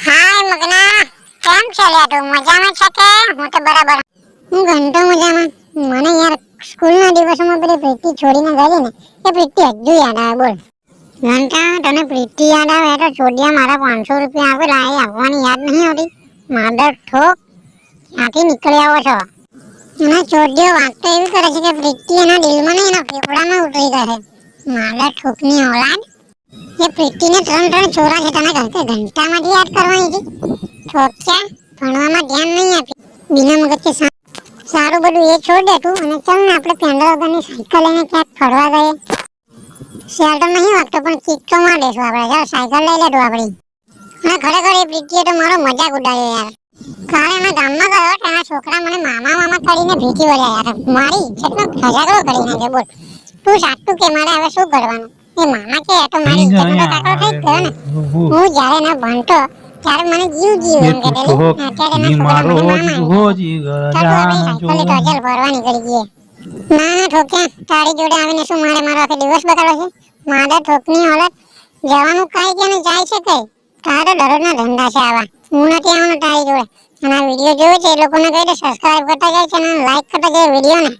હાય મગના, કેમ ચાલ્યા તું? મજામાં છે કે? હું તો બરાબર. હું ઘંટો મજામાં. મને યાર સ્કૂલના દિવસોમાં પેલી પ્રીતિ છોડીને ગઈ ને એ પ્રીતિ હજુ યાદ આવે બોલ. ઘંટા તને પ્રીતિ યાદ આવે તો છોડિયા મારા 500 રૂપિયા આપેલા એ આપવાની યાદ નહીં આવતી? માદર ઠોક, ક્યાંથી નીકળી આવો છો? અને છોડિયો વાત તો એવી કરે છે કે પ્રીતિ એના દિલમાં નહીં એના ફેફડામાં ઉતરી ગઈ. માદર ઠોકની ઓલાદ. એ પ્રીતિને ત્રણ છોરા છે, તને ઘંટામાંથી યાદ કરવાની હતી? ઠોક્યા, ભણવામાં ધ્યાન નહીં આપ્યું. બીના મગજથી સારું બધું એ છોડ દે તું અને ચાલ ને આપણે પેન્ડલ વગરની સાયકલ લઈને ક્યાંક ફરવા ગઈએ. શેર તો નહીં વાગતો પણ કિક તો માર દેશું આપણે. ચાલ સાયકલ લઈ લેતું આપણી. અને ખરેખર એ પ્રીતિએ તો મારો મજાક ઉડાડ્યો યાર. કાલે અમે ગામમાં ગયો તેના છોકરા મને મામા કરીને ભીખી વળ્યા યાર. મારી ઇજ્જતનો ઠજાગરો કરી નાખ્યો બોલ. તું સાચું કે મારે હવે શું કરવાનું? એ મામા કે તો મારી ઇજ્જતનો કાકડો થઈ ગયો ને. હું જ્યારે ના ભણતો ત્યારે મને જીવ એમ કહેલી. અત્યારે ના છોકરા મને મામા સાયકલ ભરવા નીકળી ગઈ. ના ઠોક્યા, તારી જોડે આવીને શું મારો આખો દિવસ બગાડો છે? મારા ઠોકની હાલત જવાનું કાંઈ કે નહીં જાય છે કઈ? તારો દરરોજના ધંધા છે આવા. હું નથી આવવાનો તારી જોડે. અને આ વિડીયો જોયો છે એ લોકોને કહી દે સબસ્ક્રાઇબ કરતા જાય છે અને લાઈક કરતા જાય વિડીયોને.